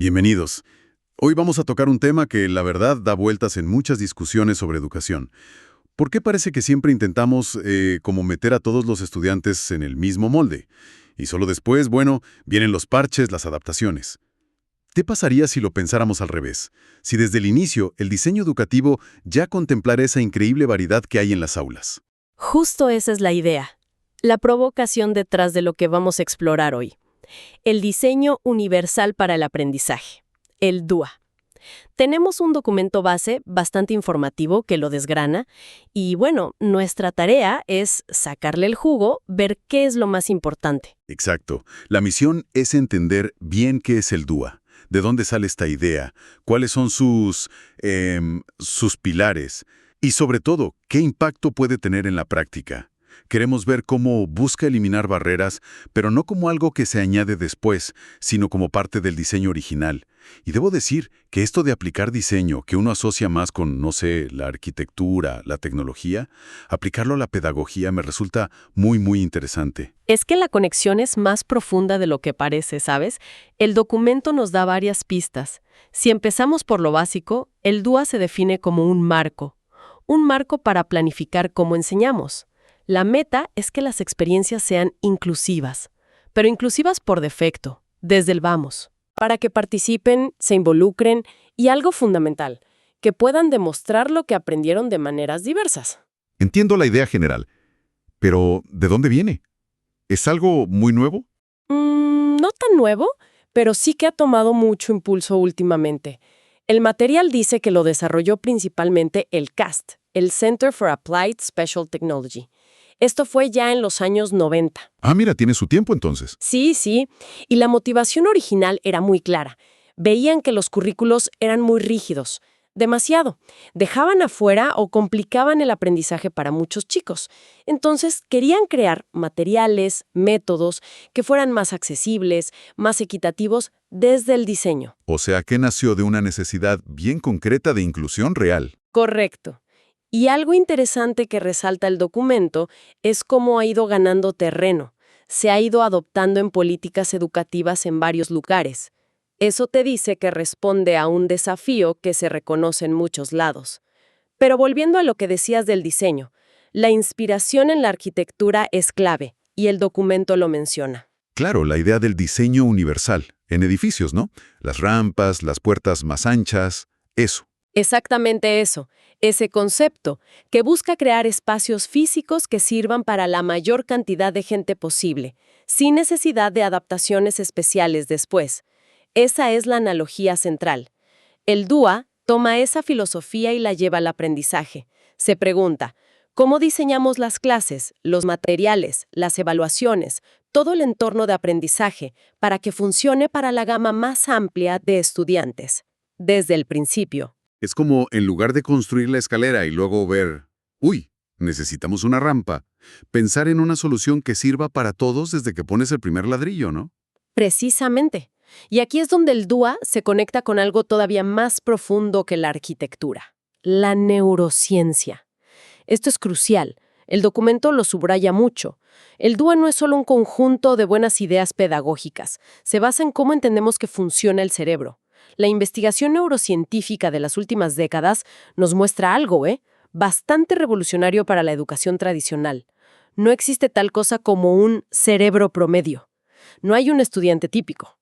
Bienvenidos. Hoy vamos a tocar un tema que, la verdad, da vueltas en muchas discusiones sobre educación. ¿Por qué parece que siempre intentamos como meter a todos los estudiantes en el mismo molde? Y solo después, bueno, vienen los parches, las adaptaciones. ¿Qué pasaría si lo pensáramos al revés? Si desde el inicio el diseño educativo ya contemplara esa increíble variedad que hay en las aulas. Justo esa es la idea, la provocación detrás de lo que vamos a explorar hoy. El diseño universal para el aprendizaje, el DUA. Tenemos un documento base bastante informativo que lo desgrana y, bueno, nuestra tarea es sacarle el jugo, ver qué es lo más importante. Exacto. La misión es entender bien qué es el DUA, de dónde sale esta idea, cuáles son sus pilares y, sobre todo, qué impacto puede tener en la práctica. Queremos ver cómo busca eliminar barreras, pero no como algo que se añade después, sino como parte del diseño original. Y debo decir que esto de aplicar diseño, que uno asocia más con, no sé, la arquitectura, la tecnología, aplicarlo a la pedagogía me resulta muy interesante. Es que la conexión es más profunda de lo que parece, ¿sabes? El documento nos da varias pistas. Si empezamos por lo básico, el DUA se define como un marco para planificar cómo enseñamos. La meta es que las experiencias sean inclusivas, pero inclusivas por defecto, desde el vamos, para que participen, se involucren y algo fundamental, que puedan demostrar lo que aprendieron de maneras diversas. Entiendo la idea general, pero ¿de dónde viene? ¿Es algo muy nuevo? No tan nuevo, pero sí que ha tomado mucho impulso últimamente. El material dice que lo desarrolló principalmente el CAST, el Center for Applied Special Technology. Esto fue ya en los años 90. Ah, mira, tiene su tiempo entonces. Sí, y la motivación original era muy clara. Veían que los currículos eran muy rígidos, demasiado. Dejaban afuera o complicaban el aprendizaje para muchos chicos. Entonces querían crear materiales, métodos que fueran más accesibles, más equitativos desde el diseño. O sea que nació de una necesidad bien concreta de inclusión real. Correcto. Y algo interesante que resalta el documento es cómo ha ido ganando terreno. Se ha ido adoptando en políticas educativas en varios lugares. Eso te dice que responde a un desafío que se reconoce en muchos lados. Pero volviendo a lo que decías del diseño, la inspiración en la arquitectura es clave, y el documento lo menciona. Claro, la idea del diseño universal, en edificios, ¿no? Las rampas, las puertas más anchas, eso. Exactamente eso, ese concepto, que busca crear espacios físicos que sirvan para la mayor cantidad de gente posible, sin necesidad de adaptaciones especiales después. Esa es la analogía central. El DUA toma esa filosofía y la lleva al aprendizaje. Se pregunta, ¿cómo diseñamos las clases, los materiales, las evaluaciones, todo el entorno de aprendizaje para que funcione para la gama más amplia de estudiantes? Desde el principio. Es como, en lugar de construir la escalera y luego ver, uy, necesitamos una rampa, pensar en una solución que sirva para todos desde que pones el primer ladrillo, ¿no? Precisamente. Y aquí es donde el DUA se conecta con algo todavía más profundo que la arquitectura, la neurociencia. Esto es crucial. El documento lo subraya mucho. El DUA no es solo un conjunto de buenas ideas pedagógicas. Se basa en cómo entendemos que funciona el cerebro. La investigación neurocientífica de las últimas décadas nos muestra algo, bastante revolucionario para la educación tradicional. No existe tal cosa como un cerebro promedio. No hay un estudiante típico.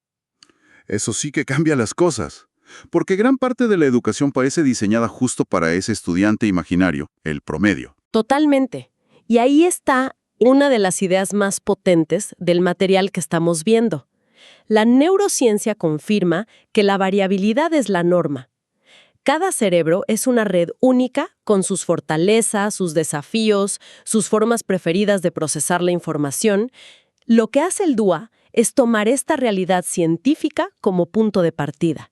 Eso sí que cambia las cosas, porque gran parte de la educación parece diseñada justo para ese estudiante imaginario, el promedio. Totalmente. Y ahí está una de las ideas más potentes del material que estamos viendo. La neurociencia confirma que la variabilidad es la norma. Cada cerebro es una red única con sus fortalezas, sus desafíos, sus formas preferidas de procesar la información. Lo que hace el DUA es tomar esta realidad científica como punto de partida.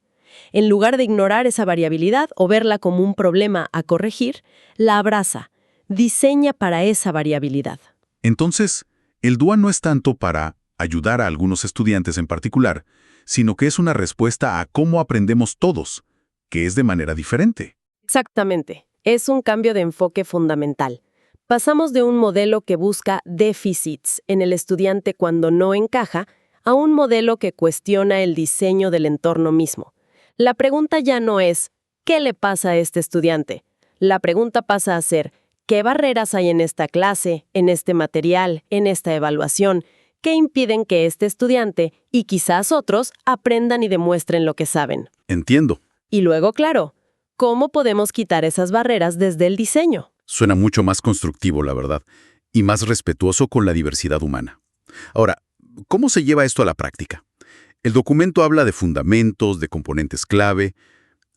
En lugar de ignorar esa variabilidad o verla como un problema a corregir, la abraza, diseña para esa variabilidad. Entonces, el DUA no es tanto para ayudar a algunos estudiantes en particular, sino que es una respuesta a cómo aprendemos todos, que es de manera diferente. Exactamente. Es un cambio de enfoque fundamental. Pasamos de un modelo que busca déficits en el estudiante cuando no encaja a un modelo que cuestiona el diseño del entorno mismo. La pregunta ya no es ¿qué le pasa a este estudiante? La pregunta pasa a ser ¿qué barreras hay en esta clase, en este material, en esta evaluación, que impiden que este estudiante y quizás otros aprendan y demuestren lo que saben? Entiendo. Y luego, claro, ¿cómo podemos quitar esas barreras desde el diseño? Suena mucho más constructivo, la verdad, y más respetuoso con la diversidad humana. Ahora, ¿cómo se lleva esto a la práctica? El documento habla de fundamentos, de componentes clave.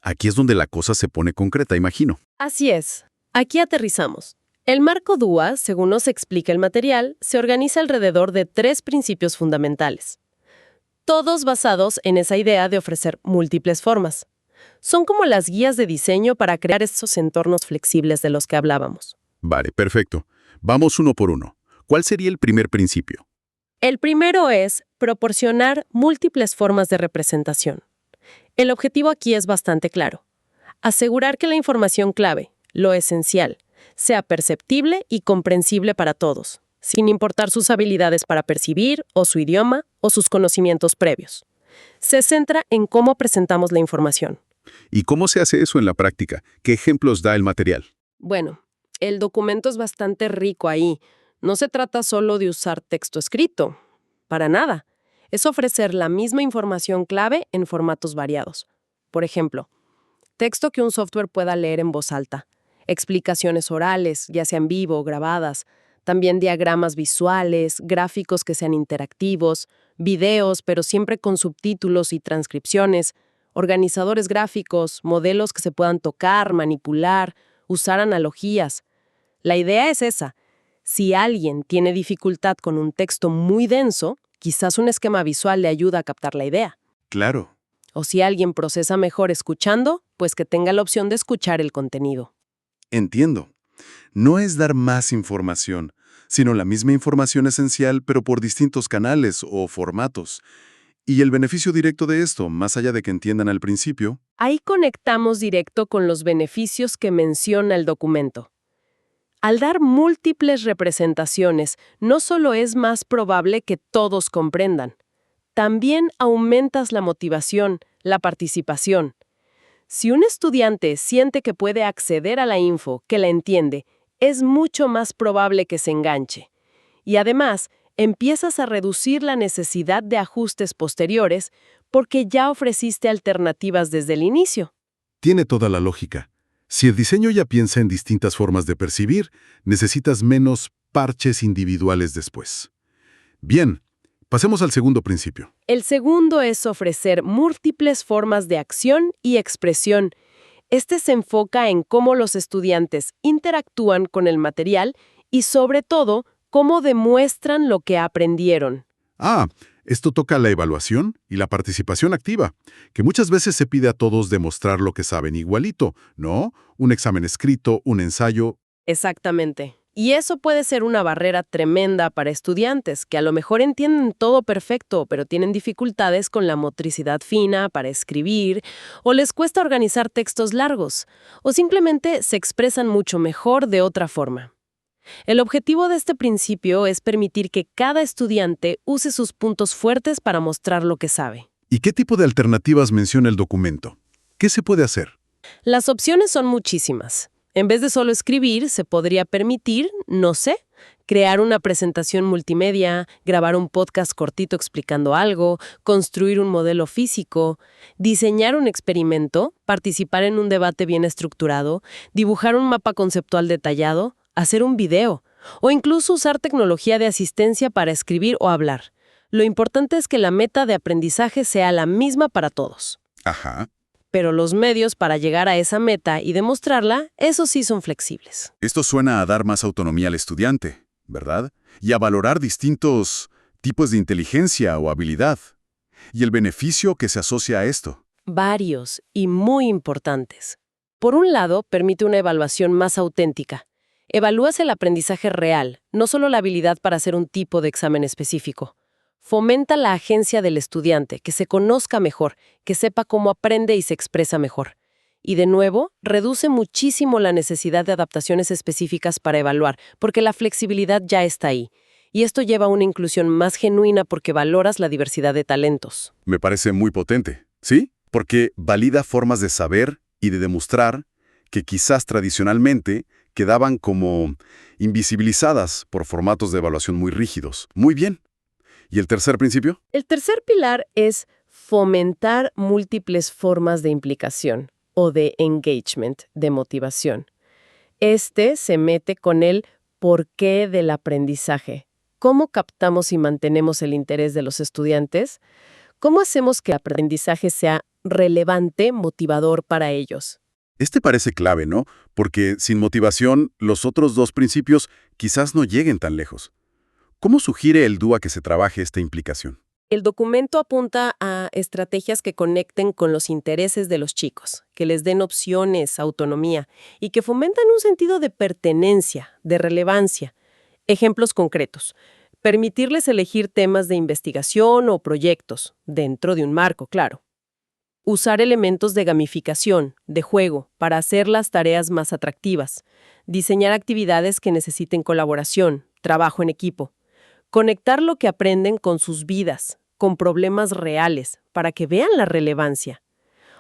Aquí es donde la cosa se pone concreta, imagino. Así es. Aquí aterrizamos. El marco DUA, según nos explica el material, se organiza alrededor de 3 principios fundamentales, todos basados en esa idea de ofrecer múltiples formas. Son como las guías de diseño para crear esos entornos flexibles de los que hablábamos. Vale, perfecto. Vamos uno por uno. ¿Cuál sería el primer principio? El primero es proporcionar múltiples formas de representación. El objetivo aquí es bastante claro. Asegurar que la información clave, lo esencial, sea perceptible y comprensible para todos, sin importar sus habilidades para percibir, o su idioma, o sus conocimientos previos. Se centra en cómo presentamos la información. ¿Y cómo se hace eso en la práctica? ¿Qué ejemplos da el material? Bueno, el documento es bastante rico ahí. No se trata solo de usar texto escrito. Para nada. Es ofrecer la misma información clave en formatos variados. Por ejemplo, texto que un software pueda leer en voz alta, explicaciones orales, ya sean vivo o grabadas, también diagramas visuales, gráficos que sean interactivos, videos, pero siempre con subtítulos y transcripciones, organizadores gráficos, modelos que se puedan tocar, manipular, usar analogías. La idea es esa. Si alguien tiene dificultad con un texto muy denso, quizás un esquema visual le ayuda a captar la idea. Claro. O si alguien procesa mejor escuchando, pues que tenga la opción de escuchar el contenido. Entiendo. No es dar más información, sino la misma información esencial, pero por distintos canales o formatos. Y el beneficio directo de esto, más allá de que entiendan al principio, Ahí conectamos directo con los beneficios que menciona el documento. Al dar múltiples representaciones, no solo es más probable que todos comprendan, también aumentas la motivación, la participación. Si un estudiante siente que puede acceder a la info, que la entiende, es mucho más probable que se enganche. Y además, empiezas a reducir la necesidad de ajustes posteriores porque ya ofreciste alternativas desde el inicio. tiene toda la lógica. Si el diseño ya piensa en distintas formas de percibir, necesitas menos parches individuales después. Bien, pasemos al segundo principio. El segundo es ofrecer múltiples formas de acción y expresión. Este se enfoca en cómo los estudiantes interactúan con el material y, sobre todo, cómo demuestran lo que aprendieron. Esto toca la evaluación y la participación activa, que muchas veces se pide a todos demostrar lo que saben igualito, ¿no? Un examen escrito, un ensayo. Exactamente. Y eso puede ser una barrera tremenda para estudiantes que a lo mejor entienden todo perfecto, pero tienen dificultades con la motricidad fina para escribir, o les cuesta organizar textos largos, o simplemente se expresan mucho mejor de otra forma. El objetivo de este principio es permitir que cada estudiante use sus puntos fuertes para mostrar lo que sabe. ¿Y qué tipo de alternativas menciona el documento? ¿Qué se puede hacer? Las opciones son muchísimas. En vez de solo escribir, se podría permitir, no sé, crear una presentación multimedia, grabar un podcast cortito explicando algo, construir un modelo físico, diseñar un experimento, participar en un debate bien estructurado, dibujar un mapa conceptual detallado, hacer un video, o incluso usar tecnología de asistencia para escribir o hablar. Lo importante es que la meta de aprendizaje sea la misma para todos. Ajá. Pero los medios para llegar a esa meta y demostrarla, esos sí son flexibles. Esto suena a dar más autonomía al estudiante, ¿verdad? Y a valorar distintos tipos de inteligencia o habilidad. Y el beneficio que se asocia a esto. Varios y muy importantes. Por un lado, permite una evaluación más auténtica. Evalúas el aprendizaje real, no solo la habilidad para hacer un tipo de examen específico. Fomenta la agencia del estudiante, que se conozca mejor, que sepa cómo aprende y se expresa mejor. Y de nuevo, reduce muchísimo la necesidad de adaptaciones específicas para evaluar, porque la flexibilidad ya está ahí. Y esto lleva a una inclusión más genuina porque valoras la diversidad de talentos. Me parece muy potente, ¿sí? Porque valida formas de saber y de demostrar que quizás tradicionalmente quedaban como invisibilizadas por formatos de evaluación muy rígidos. Muy bien. ¿Y el tercer principio? El tercer pilar es fomentar múltiples formas de implicación o de engagement, de motivación. Este se mete con el porqué del aprendizaje. ¿Cómo captamos y mantenemos el interés de los estudiantes? ¿Cómo hacemos que el aprendizaje sea relevante, motivador para ellos? Este parece clave, ¿no? Porque sin motivación, los otros dos principios quizás no lleguen tan lejos. ¿Cómo sugiere el DUA que se trabaje esta implicación? El documento apunta a estrategias que conecten con los intereses de los chicos, que les den opciones, autonomía y que fomentan un sentido de pertenencia, de relevancia. Ejemplos concretos. Permitirles elegir temas de investigación o proyectos, dentro de un marco, claro. Usar elementos de gamificación, de juego, para hacer las tareas más atractivas. Diseñar actividades que necesiten colaboración, trabajo en equipo. Conectar lo que aprenden con sus vidas, con problemas reales, para que vean la relevancia.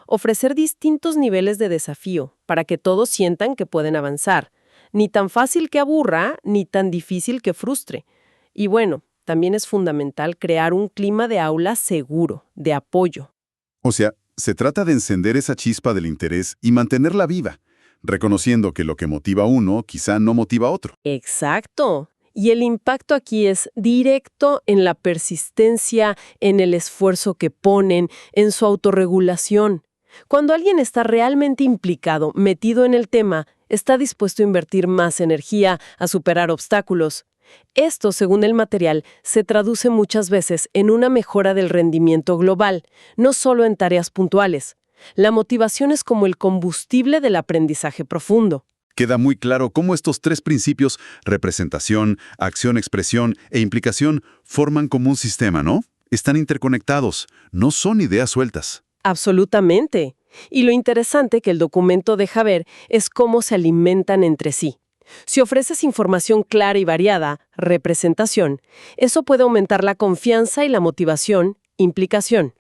Ofrecer distintos niveles de desafío, para que todos sientan que pueden avanzar. Ni tan fácil que aburra, ni tan difícil que frustre. Y bueno, también es fundamental crear un clima de aula seguro, de apoyo. O sea, se trata de encender esa chispa del interés y mantenerla viva, reconociendo que lo que motiva a uno quizá no motiva a otro. Exacto. Y el impacto aquí es directo en la persistencia, en el esfuerzo que ponen, en su autorregulación. Cuando alguien está realmente implicado, metido en el tema, está dispuesto a invertir más energía, a superar obstáculos. Esto, según el material, se traduce muchas veces en una mejora del rendimiento global, no solo en tareas puntuales. La motivación es como el combustible del aprendizaje profundo. Queda muy claro cómo estos tres principios, representación, acción, expresión e implicación, forman como un sistema, ¿no? Están interconectados, no son ideas sueltas. Absolutamente. Y lo interesante que el documento deja ver es cómo se alimentan entre sí. Si ofreces información clara y variada, representación, eso puede aumentar la confianza y la motivación, implicación.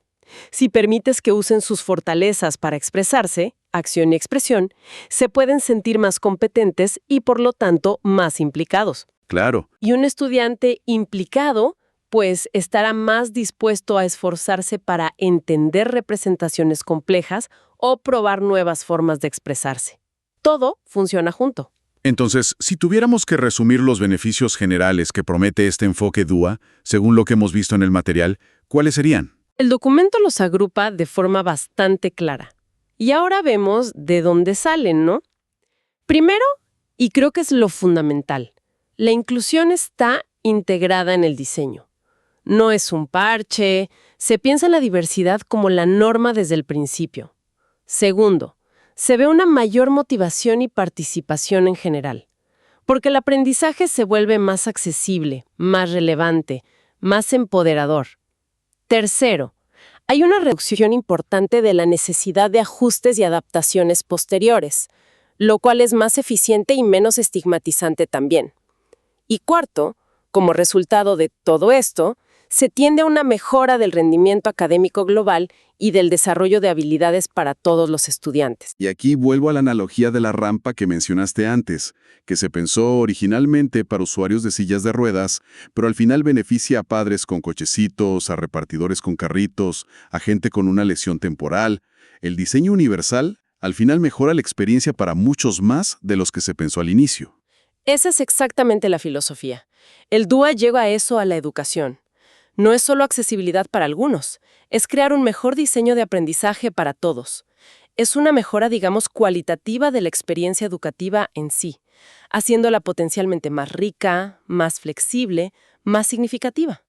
Si permites que usen sus fortalezas para expresarse, acción y expresión, se pueden sentir más competentes y, por lo tanto, más implicados. Claro. Y un estudiante implicado, pues, estará más dispuesto a esforzarse para entender representaciones complejas o probar nuevas formas de expresarse. Todo funciona junto. Entonces, si tuviéramos que resumir los beneficios generales que promete este enfoque DUA, según lo que hemos visto en el material, ¿cuáles serían? El documento los agrupa de forma bastante clara. Y ahora vemos de dónde salen, ¿no? Primero, y creo que es lo fundamental, la inclusión está integrada en el diseño. No es un parche, se piensa en la diversidad como la norma desde el principio. Segundo, se ve una mayor motivación y participación en general, porque el aprendizaje se vuelve más accesible, más relevante, más empoderador. Tercero, hay una reducción importante de la necesidad de ajustes y adaptaciones posteriores, lo cual es más eficiente y menos estigmatizante también. Y cuarto, como resultado de todo esto, se tiende a una mejora del rendimiento académico global y del desarrollo de habilidades para todos los estudiantes. Y aquí vuelvo a la analogía de la rampa que mencionaste antes, que se pensó originalmente para usuarios de sillas de ruedas, pero al final beneficia a padres con cochecitos, a repartidores con carritos, a gente con una lesión temporal. El diseño universal al final mejora la experiencia para muchos más de los que se pensó al inicio. Esa es exactamente la filosofía. El DUA llega a eso a la educación. No es solo accesibilidad para algunos, es crear un mejor diseño de aprendizaje para todos. Es una mejora, digamos, cualitativa de la experiencia educativa en sí, haciéndola potencialmente más rica, más flexible, más significativa.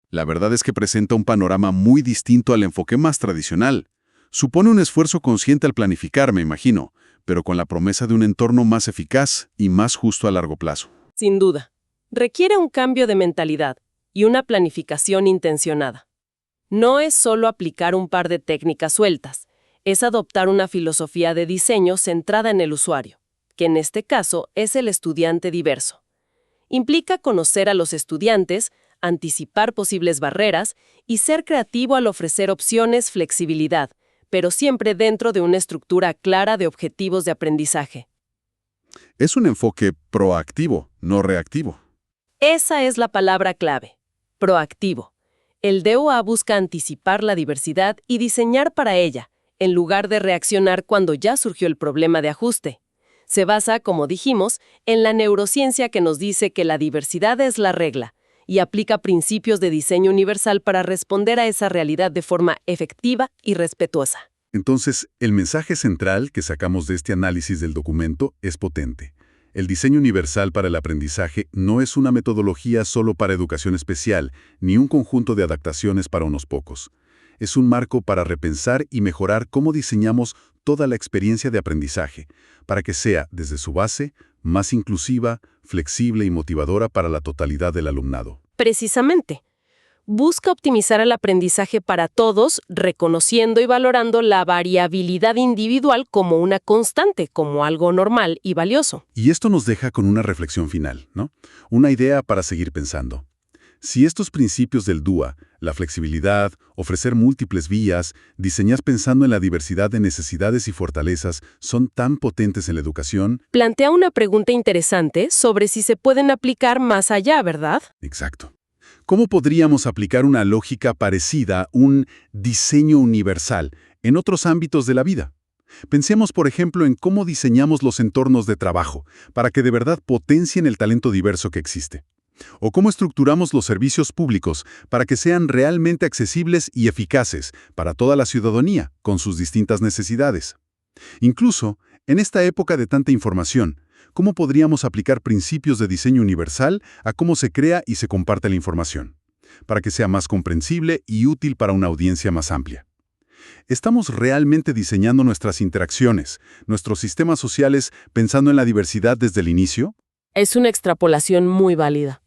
La verdad es que presenta un panorama muy distinto al enfoque más tradicional. Supone un esfuerzo consciente al planificar, me imagino, pero con la promesa de un entorno más eficaz y más justo a largo plazo. Sin duda, requiere un cambio de mentalidad y una planificación intencionada. No es solo aplicar un par de técnicas sueltas, es adoptar una filosofía de diseño centrada en el usuario, que en este caso es el estudiante diverso. Implica conocer a los estudiantes, anticipar posibles barreras y ser creativo al ofrecer opciones, flexibilidad, pero siempre dentro de una estructura clara de objetivos de aprendizaje. Es un enfoque proactivo, no reactivo. Esa es la palabra clave, proactivo. El DOA busca anticipar la diversidad y diseñar para ella, en lugar de reaccionar cuando ya surgió el problema de ajuste. Se basa, como dijimos, en la neurociencia que nos dice que la diversidad es la regla y aplica principios de diseño universal para responder a esa realidad de forma efectiva y respetuosa. Entonces, el mensaje central que sacamos de este análisis del documento es potente. El diseño universal para el aprendizaje no es una metodología solo para educación especial, ni un conjunto de adaptaciones para unos pocos. Es un marco para repensar y mejorar cómo diseñamos toda la experiencia de aprendizaje, para que sea, desde su base, más inclusiva, flexible y motivadora para la totalidad del alumnado. Precisamente. Busca optimizar el aprendizaje para todos, reconociendo y valorando la variabilidad individual como una constante, como algo normal y valioso. Y esto nos deja con una reflexión final, ¿no? Una idea para seguir pensando. Si estos principios del DUA, la flexibilidad, ofrecer múltiples vías, diseñar pensando en la diversidad de necesidades y fortalezas, son tan potentes en la educación. Plantea una pregunta interesante sobre si se pueden aplicar más allá, ¿verdad? Exacto. ¿Cómo podríamos aplicar una lógica parecida, un diseño universal, en otros ámbitos de la vida? Pensemos, por ejemplo, en cómo diseñamos los entornos de trabajo, para que de verdad potencien el talento diverso que existe. O cómo estructuramos los servicios públicos para que sean realmente accesibles y eficaces para toda la ciudadanía, con sus distintas necesidades. Incluso, en esta época de tanta información, ¿cómo podríamos aplicar principios de diseño universal a cómo se crea y se comparte la información, para que sea más comprensible y útil para una audiencia más amplia? ¿Estamos realmente diseñando nuestras interacciones, nuestros sistemas sociales, pensando en la diversidad desde el inicio? Es una extrapolación muy válida.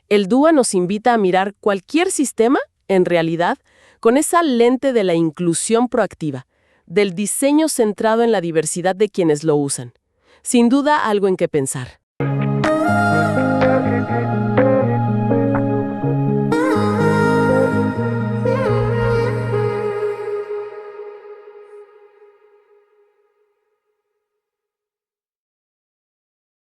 El DUA nos invita a mirar cualquier sistema, en realidad, con esa lente de la inclusión proactiva, del diseño centrado en la diversidad de quienes lo usan. Sin duda, algo en qué pensar.